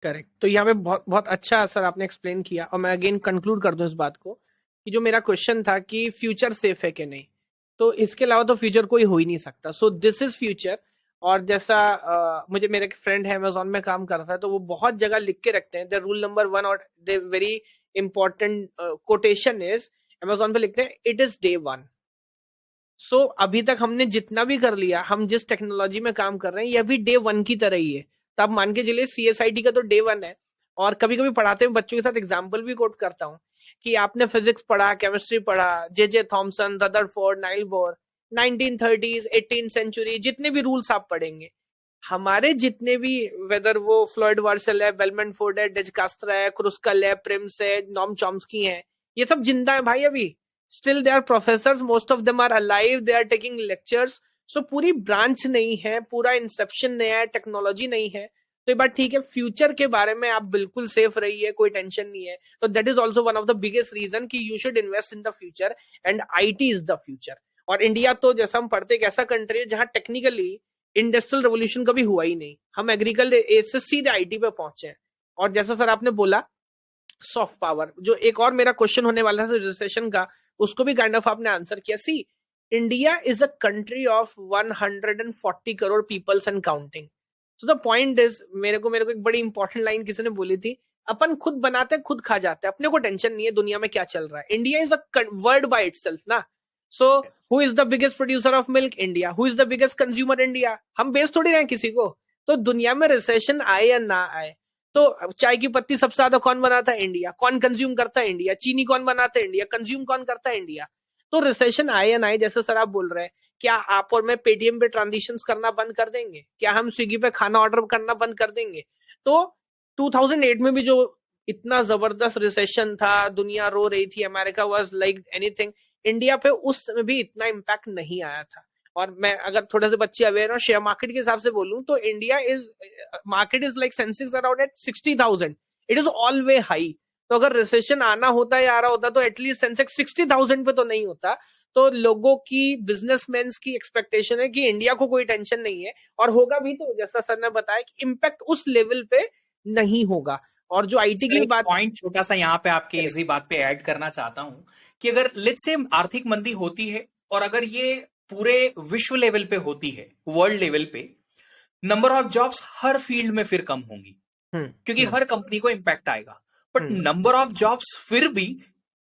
Speaker 1: करेक्ट। तो यहाँ पे बहुत बहुत अच्छा सर आपने एक्सप्लेन किया, और मैं अगेन कंक्लूड कर दूं इस बात को कि जो मेरा क्वेश्चन था कि फ्यूचर सेफ है कि नहीं, तो इसके अलावा तो फ्यूचर कोई हो ही नहीं सकता। So this is future. और जैसा मुझे मेरे फ्रेंड है अमेजोन में काम करता है, तो वो बहुत जगह लिख के रखते हैं, द रूल नंबर 1 और the very important quotation is, Amazon पे लिखते हैं इट इज डे 1। सो अभी तक हमने जितना भी कर लिया, हम जिस टेक्नोलॉजी में काम कर रहे हैं, ये भी डे 1 की तरह ही है। तो आप मान के चलिए CSIT का तो डे 1 है। और कभी कभी पढ़ाते हुए बच्चों के साथ एग्जाम्पल भी कोट करता हूँ कि आपने फिजिक्स पढ़ा, केमिस्ट्री पढ़ा, J Thomson, Rutherford, Niels Bohr, 1930s 18th century, जितने भी रूल्स आप पढ़ेंगे, हमारे जितने भी, वेदर वो फ्लॉयड वार्सल है, बेलमन फोर्ड है, डेजकास्ट्रा है, क्रुस्कल है, प्रिम्स है, नॉम चॉम्स्की है, ये सब जिंदा है भाई अभी। Still they are professors, most of them are alive, they are taking lectures. So पूरी ब्रांच नहीं है, पूरा इंसेप्शन नया है, टेक्नोलॉजी नहीं है। तो ये बात ठीक है, फ्यूचर के बारे में आप बिल्कुल सेफ रहिए, कोई टेंशन नहीं है। तो that is also one of the biggest reason कि you should invest in the future, and IT is the future. और इंडिया तो जैसा हम पढ़ते, एक ऐसा कंट्री है जहां टेक्निकली इंडस्ट्रियल रेवोल्यूशन कभी हुआ ही नहीं, हम एग्रीकल्चर एज से सीधे IT पे पहुंचे हैं। और जैसा सर आपने बोला सॉफ्ट पावर, जो एक और मेरा क्वेश्चन होने वाला था रिसेशन का, उसको भी काइंड ऑफ आपने आंसर किया। See, India is a country of 140 crore peoples and counting. So the point is, मेरे को एक बड़ी इंपॉर्टेंट लाइन किसी ने बोली थी, अपन खुद बनाते हैं, खुद खा जाते हैं, अपने को टेंशन नहीं है दुनिया में क्या चल रहा है। India is a word by itself ना। So who is the biggest producer of milk? India. Who is the biggest consumer? India. हम बेच थोड़ी रहे हैं किसी को। तो दुनिया में रिसेशन आए या ना आए, तो चाय की पत्ती सबसे ज्यादा कौन बनाता है? इंडिया। कौन कंज्यूम करता है? इंडिया। चीनी कौन बनाता है? इंडिया। कंज्यूम कौन करता है? इंडिया। तो रिसेशन आए या ना आए, जैसे सर आप बोल रहे हैं, क्या आप और मैं पेटीएम पे ट्रांजेक्शंस करना बंद कर देंगे? क्या हम स्विगी पे खाना ऑर्डर करना बंद कर देंगे? तो 2008 में भी जो इतना जबरदस्त रिसेशन था, दुनिया रो रही थी, America was like anything, India पे उस समय भी इतना इम्पैक्ट नहीं आया था। और मैं अगर थोड़े से बच्चे अवेयर हो शेयर मार्केट के हिसाब से बोलूं, तो India is market is like Sensex around at 60,000। It is all way high. तो अगर रिसेशन आना होता या आ रहा होता, तो एटलीस्ट सेंसेक्स 60,000 पे तो नहीं होता। तो लोगों की, बिजनेसमैन की एक्सपेक्टेशन है कि इंडिया को कोई टेंशन नहीं है, और होगा भी तो जैसा सर ने बताया कि इम्पैक्ट उस लेवल पे नहीं होगा। और जो IT की बात,
Speaker 2: पॉइंट छोटा सा यहाँ पे आपके इसी बात पे ऐड करना चाहता हूं कि अगर लेट्स से आर्थिक मंदी होती है, और अगर ये पूरे विश्व लेवल पे होती है, वर्ल्ड लेवल पे, number of jobs her field में फिर कम होंगी, क्योंकि हर कंपनी को इंपैक्ट आएगा। बट नंबर ऑफ जॉब्स फिर भी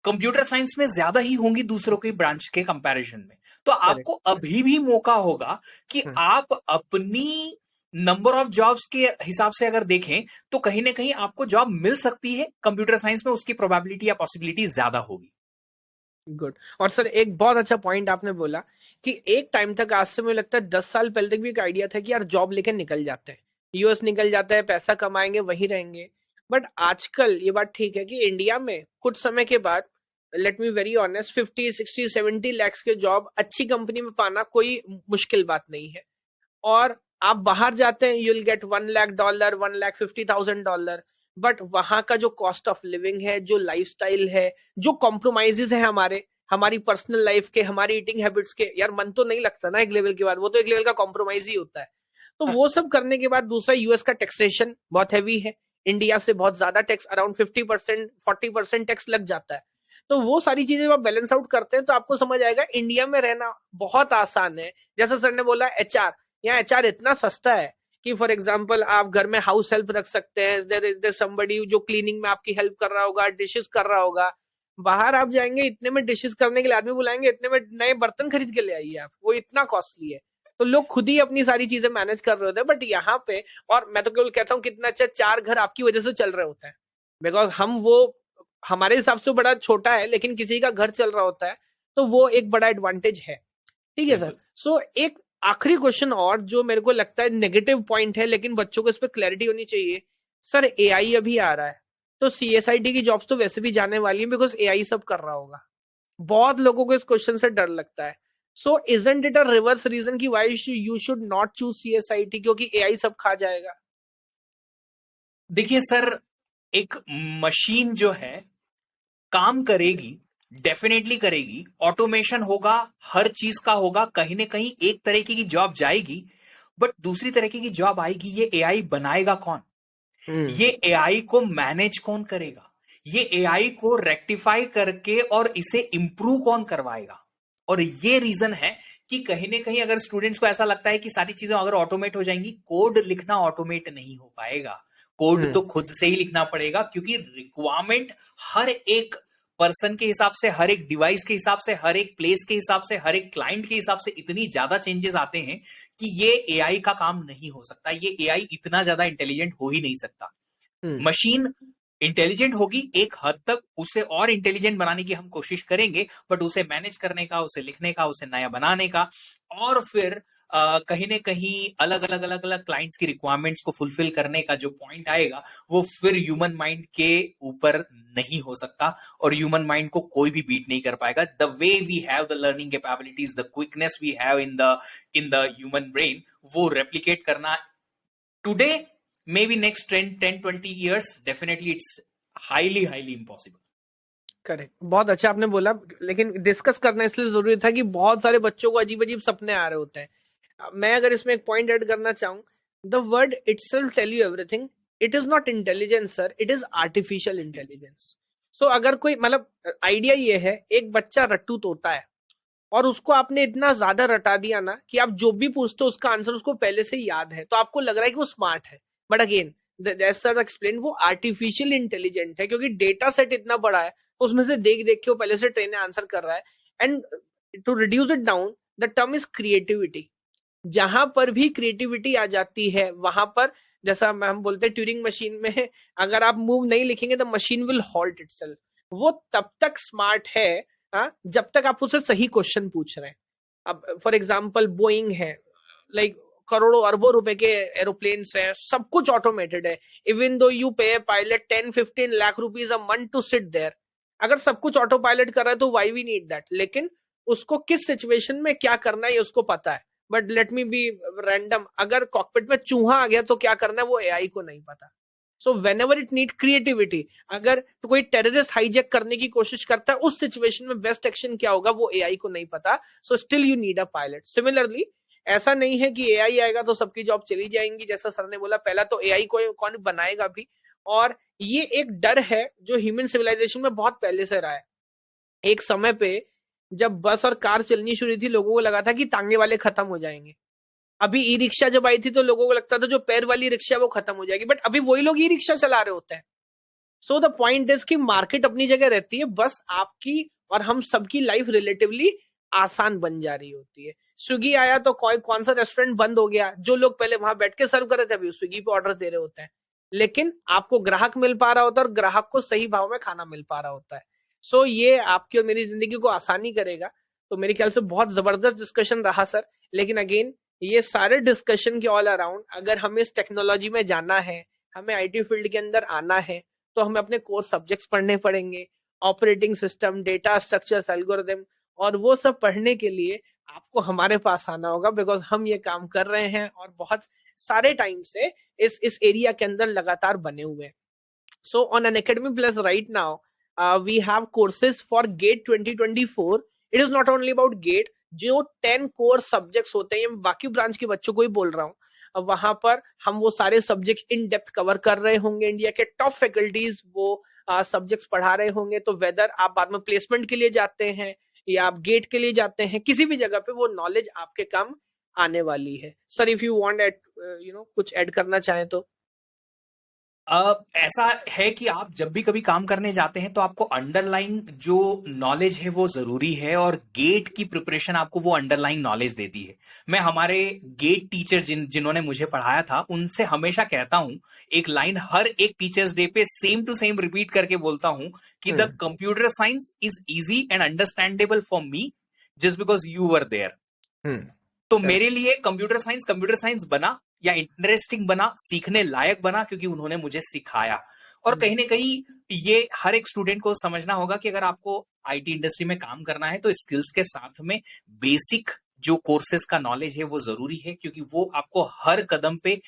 Speaker 2: कंप्यूटर साइंस में ज्यादा ही होंगी दूसरों के ब्रांच के कंपैरिजन में। तो आपको अभी भी मौका होगा कि आप अपनी नंबर ऑफ जॉब्स के हिसाब से अगर देखें तो कहीं ना कहीं आपको जॉब मिल सकती है कंप्यूटर साइंस में, उसकी प्रोबेबिलिटी या पॉसिबिलिटी ज्यादा होगी।
Speaker 1: गुड। और सर एक बहुत अच्छा पॉइंट आपने बोला कि एक टाइम तक, आज से मुझे लगता है 10 साल पहले तक भी एक आइडिया था कि यार जॉब लेकर निकल जाते हैं, यूएस निकल जाता है, पैसा कमाएंगे, वहीं रहेंगे। बट आजकल ये बात ठीक है कि इंडिया में कुछ समय के बाद, let me very honest, 50, 60, 70 lakh के जॉब अच्छी कंपनी में पाना कोई मुश्किल बात नहीं है। और आप बाहर जाते हैं, यूल गेट $1 लाख, $1,50,000, बट वहां का जो कॉस्ट ऑफ लिविंग है, जो लाइफस्टाइल है, जो कॉम्प्रोमाइजेज है हमारी पर्सनल लाइफ के, हमारी ईटिंग हैबिट्स के, यार मन तो नहीं लगता ना एक लेवल के बाद, वो तो एक लेवल का कॉम्प्रोमाइज ही होता है। तो वो सब करने के बाद दूसरा, यूएस का टैक्सेशन बहुत हैवी है, इंडिया से बहुत ज्यादा टैक्स, अराउंड 50% 40% टैक्स लग जाता है। तो वो सारी चीजें जब आप बैलेंस आउट करते हैं तो आपको समझ आएगा इंडिया में रहना बहुत आसान है। जैसा सर ने बोला, एचआर, यहाँ एचआर इतना सस्ता है कि फॉर एग्जाम्पल आप घर में हाउस हेल्प रख सकते हैं, देयर समबडी जो क्लीनिंग में आपकी हेल्प कर रहा होगा, डिशेस कर रहा होगा। बाहर आप जाएंगे, इतने में डिशेस करने के लिए आदमी बुलाएंगे, इतने में नए बर्तन खरीद के ले आइए आप, वो इतना कॉस्टली है। तो लोग खुद ही अपनी सारी चीजें मैनेज कर रहे होते हैं। बट यहाँ पे, और मैं तो केवल कहता हूँ कितना अच्छा 4 घर आपकी वजह से चल रहे होते हैं, बिकॉज हम वो, हमारे हिसाब से बड़ा छोटा है लेकिन किसी का घर चल रहा होता है, तो वो एक बड़ा एडवांटेज है। ठीक है सर।
Speaker 2: बिल्कुल।
Speaker 1: सो एक आखिरी क्वेश्चन और जो मेरे को लगता है नेगेटिव पॉइंट है, लेकिन बच्चों को इस पर क्लैरिटी होनी चाहिए। सर एआई अभी आ रहा है, तो सीएसआईटी की जॉब्स तो वैसे भी जाने वाली है, बिकॉज एआई सब कर रहा होगा। बहुत लोगों को इस क्वेश्चन से डर लगता है। So isn't it a reverse reason की why you should not choose CSIT, क्योंकि एआई सब खा जाएगा?
Speaker 2: देखिए सर, एक मशीन जो है काम करेगी, डेफिनेटली करेगी, ऑटोमेशन होगा, हर चीज का होगा, कहीं ना कहीं एक तरीके की जॉब जाएगी, बट दूसरी तरीके की जॉब आएगी। ये एआई बनाएगा कौन? ये एआई को मैनेज कौन करेगा? ये एआई को रेक्टिफाई करके और इसे इंप्रूव कौन करवाएगा? और ये रीजन है कि कहीं ना कहीं अगर स्टूडेंट्स को ऐसा लगता है कि सारी चीजें अगर ऑटोमेट हो जाएंगी, कोड लिखना ऑटोमेट नहीं हो पाएगा। कोड तो खुद से ही लिखना पड़ेगा, क्योंकि रिक्वायरमेंट हर एक पर्सन के हिसाब से, हर एक डिवाइस के हिसाब से, हर एक प्लेस के हिसाब से, हर एक क्लाइंट के हिसाब से इतनी ज्यादा चेंजेस आते हैं कि ये एआई का काम नहीं हो सकता। ये एआई इतना ज्यादा इंटेलिजेंट हो ही नहीं सकता। मशीन इंटेलिजेंट होगी एक हद तक, उसे और इंटेलिजेंट बनाने की हम कोशिश करेंगे, बट उसे मैनेज करने का, उसे लिखने का, उसे नया बनाने का, और फिर कहीं ना कहीं अलग अलग अलग अलग क्लाइंट्स की रिक्वायरमेंट्स को फुलफिल करने का जो पॉइंट आएगा, वो फिर ह्यूमन माइंड के ऊपर नहीं हो सकता, और ह्यूमन माइंड को कोई भी बीट नहीं कर पाएगा। The way we have the learning capabilities, the quickness we have in the human brain, वो रेप्लिकेट करना today, maybe next 10 20 years, definitely it's highly impossible.
Speaker 1: Correct, बहुत अच्छा आपने बोला, लेकिन डिस्कस करना इसलिए जरूरी था कि बहुत सारे बच्चों को अजीब अजीब सपने आ रहे होते हैं। मैं अगर इसमें एक पॉइंट ऐड करना चाहूँ, the word itself tell you everything. It is not intelligence sir, it is artificial intelligence. So अगर कोई, मतलब आइडिया ये है, एक बच्चा रट्टू तोता है और उसको आपने इतना ज्यादा रटा दिया ना कि आप जो भी पूछते हो उसका आंसर उसको पहले से ही याद है, तो आपको लग रहा है कि वो स्मार्ट है। बट अगेन, सर एक्सप्लेन, वो आर्टिफिशियल इंटेलिजेंट है, क्योंकि डेटा सेट इतना बड़ा है, उसमें से देख देख के वो पहले से ट्रेन आंसर कर रहा है। And to reduce it down, the term is creativity. जहां पर भी क्रिएटिविटी आ जाती है वहां पर, जैसा हम बोलते हैं ट्यूरिंग मशीन में, अगर आप मूव नहीं लिखेंगे the machine will halt itself. वो तब तक स्मार्ट है, हाँ, जब तक आप उससे सही क्वेश्चन पूछ रहे हैं। अब फॉर एग्जाम्पल बोइंग है, लाइक करोड़ों अरबों रुपए के एरोप्लेन्स हैं, सब कुछ ऑटोमेटेड है। Even though you pay pilot 10 15 lakh rupees a month to sit there, अगर सब कुछ ऑटो पायलट कर रहा है तो वाई वी नीड दैट। लेकिन उसको किस सिचुएशन में क्या करना है ये उसको पता है। But let me be random, अगर कॉकपिट में चूहा आ गया तो क्या करना है वो एआई को नहीं पता। So when ever it need creativity, अगर तो कोई टेररिस्ट हाईजैक करने की कोशिश करता है, उस सिचुएशन में बेस्ट एक्शन क्या होगा वो एआई को नहीं पता। So still you need a pilot. Similarly, ऐसा नहीं है कि एआई आएगा तो सबकी जॉब चली जाएंगी, जैसा सर ने बोला, पहला तो एआई को कौन बनाएगा भी। और ये एक डर है जो ह्यूमन सिविलाइजेशन में बहुत पहले से रहा है। एक समय पे जब बस और कार चलनी शुरू थी, लोगों को लगा था कि तांगे वाले खत्म हो जाएंगे। अभी ई रिक्शा जब आई थी तो लोगों को लगता था जो पैर वाली रिक्शा वो खत्म हो जाएगी, बट अभी वही लोग ई रिक्शा चला रहे होते हैं। सो द पॉइंट इज कि मार्केट अपनी जगह रहती है, बस आपकी और हम सबकी लाइफ रिलेटिवली आसान बन जा रही होती है। स्विगी आया तो कौन सा रेस्टोरेंट बंद हो गया, जो लोग पहले वहां बैठ के सर्व कर रहे थे अभी स्विगी पे ऑर्डर दे रहे होते हैं, लेकिन आपको ग्राहक मिल पा रहा होता है और ग्राहक को सही भाव में खाना मिल पा रहा होता है। सो ये आपकी और मेरी जिंदगी को आसानी करेगा। तो मेरे ख्याल से बहुत जबरदस्त डिस्कशन रहा सर। लेकिन अगेन ये सारे डिस्कशन के ऑल अराउंड अगर हमें इस टेक्नोलॉजी में जाना है, हमें आईटी फील्ड के अंदर आना है, तो हमें अपने कोर सब्जेक्ट्स पढ़ने पड़ेंगे, operating system, data structures, algorithm, और वो सब पढ़ने के लिए आपको हमारे पास आना होगा, बिकॉज हम ये काम कर रहे हैं और बहुत सारे टाइम से इस एरिया के अंदर लगातार बने हुए हैं। So on Unacademy plus right now we have courses for GATE 2024. It is not only about GATE, जो 10 कोर सब्जेक्ट्स होते हैं, बाकी ब्रांच के बच्चों को ही बोल रहा हूँ, वहां पर हम वो सारे सब्जेक्ट्स इन डेप्थ कवर कर रहे होंगे। इंडिया के टॉप फैकल्टीज वो सब्जेक्ट्स पढ़ा रहे होंगे। तो वेदर आप बाद में प्लेसमेंट के लिए जाते हैं या आप गेट के लिए जाते हैं, किसी भी जगह पे वो नॉलेज आपके काम आने वाली है। सर इफ यू वांट कुछ ऐड करना चाहें तो।
Speaker 2: ऐसा है कि आप जब भी कभी काम करने जाते हैं तो आपको अंडरलाइन जो नॉलेज है वो जरूरी है, और गेट की प्रिपरेशन आपको वो अंडरलाइन नॉलेज देती है। मैं हमारे गेट टीचर जिन्होंने मुझे पढ़ाया था उनसे हमेशा कहता हूं, एक लाइन हर एक टीचर्स डे पे सेम टू सेम रिपीट करके बोलता हूं कि the computer science is easy and understandable for me just because you were there. तो मेरे लिए कंप्यूटर साइंस बना या इंटरेस्टिंग बना, सीखने लायक बना, क्योंकि उन्होंने मुझे सिखाया। और कहीं ना कहीं ये हर एक स्टूडेंट को समझना होगा कि अगर आपको आईटी इंडस्ट्री में काम करना है तो स्किल्स के साथ में बेसिक जो कोर्सेज का नॉलेज है वो जरूरी है, क्योंकि वो आपको हर कदम पे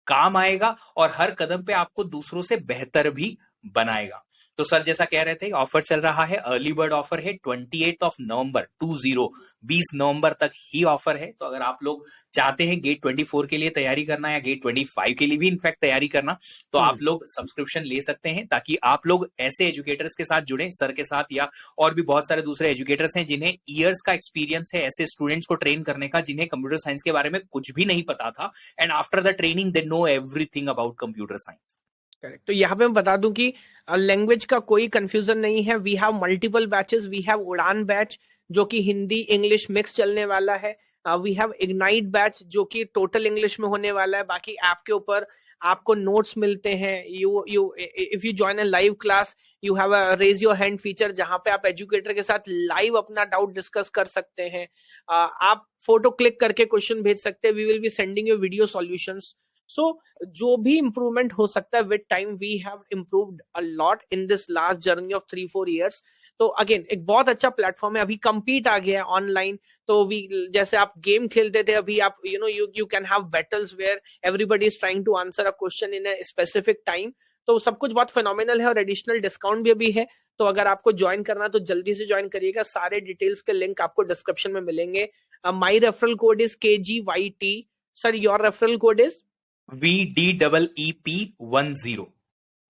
Speaker 2: काम आएगा और हर कदम पे आपको दूसरों से बेहतर भी बनाएगा। तो सर जैसा कह रहे थे, ऑफर चल रहा है, अर्ली बर्ड ऑफर है 28 नवंबर 20 नवंबर तक ही ऑफर है। तो अगर आप लोग चाहते हैं गेट 24 के लिए तैयारी करना या गेट 25 के लिए भी इनफैक्ट तैयारी करना, तो आप लोग सब्सक्रिप्शन ले सकते हैं, ताकि आप लोग ऐसे एजुकेटर्स के साथ जुड़े, सर के साथ, या और भी बहुत सारे दूसरे एजुकेटर्स हैं जिन्हें ईयर्स का एक्सपीरियंस है ऐसे स्टूडेंट्स को ट्रेन करने का जिन्हें कंप्यूटर साइंस के बारे में कुछ भी नहीं पता था, and after the training they know everything about computer science.
Speaker 1: Correct. तो यहाँ पे मैं बता दूं कि लैंग्वेज का कोई कंफ्यूजन नहीं है। We have multiple batches. We have Udaan batch जो कि हिंदी इंग्लिश मिक्स चलने वाला है। वी हैव इग्नाइट बैच जो कि टोटल इंग्लिश में होने वाला है। बाकी ऐप के ऊपर आपको नोट्स मिलते हैं। If you join a live class, you have a raise your hand feature, जहां पे आप एजुकेटर के साथ लाइव अपना डाउट डिस्कस कर सकते हैं। आप फोटो क्लिक करके क्वेश्चन भेज सकते हैं। We will be sending you video solutions. So जो भी इंप्रूवमेंट हो सकता है with time, we have improved a lot in this last journey of 3-4 years। तो अगेन एक बहुत अच्छा प्लेटफॉर्म है। अभी compete आ गया है ऑनलाइन। तो वी जैसे आप गेम खेलते थे, अभी आप you can have battles where everybody is trying to answer a question in a specific time. तो सब कुछ बहुत फेनोमिनल है और एडिशनल डिस्काउंट भी अभी है। तो अगर आपको ज्वाइन करना तो जल्दी से ज्वाइन करिएगा। सारे डिटेल्स के लिंक आपको डिस्क्रिप्शन में मिलेंगे। My referral code is KGYT। Sir your referral code is
Speaker 2: VDEEP10।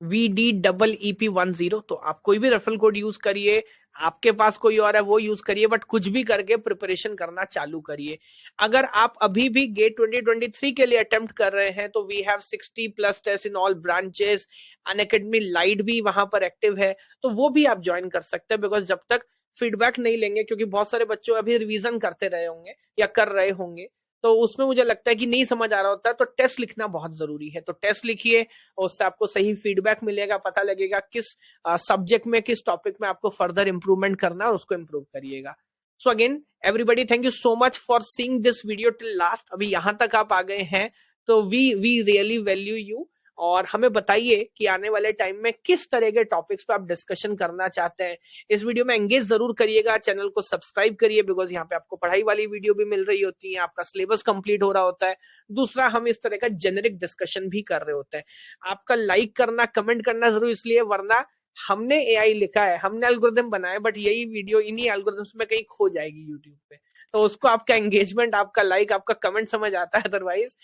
Speaker 1: VDEEP10। तो आप कोई भी रेफरल कोड यूज करिए, आपके पास कोई और है वो यूज करिए, बट कुछ भी करके प्रिपरेशन करना चालू करिए। अगर आप अभी भी गेट 2023 के लिए अटेम्प्ट कर रहे हैं तो we have 60+ test in all branches. Unacademy Lite भी वहां पर एक्टिव है, तो वो भी आप ज्वाइन कर सकते हैं। बिकॉज जब तक फीडबैक नहीं लेंगे, क्योंकि बहुत सारे बच्चों अभी रिवीजन करते रहे होंगे या कर रहे होंगे, तो उसमें मुझे लगता है कि नहीं समझ आ रहा होता है, तो टेस्ट लिखना बहुत जरूरी है। तो टेस्ट लिखिए और उससे आपको सही फीडबैक मिलेगा, पता लगेगा किस सब्जेक्ट में, किस टॉपिक में आपको फर्दर इंप्रूवमेंट करना है और उसको इंप्रूव करिएगा। So again everybody, thank you so much for seeing this video till last. अभी यहां तक आप आ गए हैं तो वी रियली वैल्यू यू। और हमें बताइए कि आने वाले टाइम में किस तरह के टॉपिक्स पे आप डिस्कशन करना चाहते हैं। इस वीडियो में एंगेज जरूर करिएगा, चैनल को सब्सक्राइब करिए, बिकॉज यहाँ पे आपको पढ़ाई वाली वीडियो भी मिल रही होती है, आपका सिलेबस कंप्लीट हो रहा होता है। दूसरा, हम इस तरह का जेनेरिक डिस्कशन भी कर रहे होते हैं। आपका लाइक करना, कमेंट करना जरूर इसलिए, वरना हमने AI लिखा है, हमने एल्गोरिथम बनाया, बट यही वीडियो इन्हीं एल्गोरिथम्स में कहीं खो जाएगी यूट्यूब पे। तो उसको आपका एंगेजमेंट, आपका लाइक, आपका कमेंट समझ आता है। अदरवाइज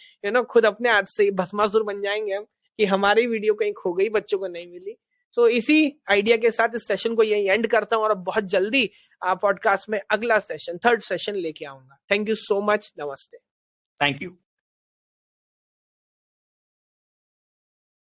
Speaker 1: खुद अपने हाथ से भस्मासुर बन जाएंगे हम कि हमारी वीडियो कहीं खो गई, बच्चों को नहीं मिली। सो इसी आइडिया के साथ इस सेशन को यही एंड करता हूं और बहुत जल्दी पॉडकास्ट में अगला सेशन, थर्ड सेशन लेके आऊंगा। Thank you so much. नमस्ते।
Speaker 2: Thank you.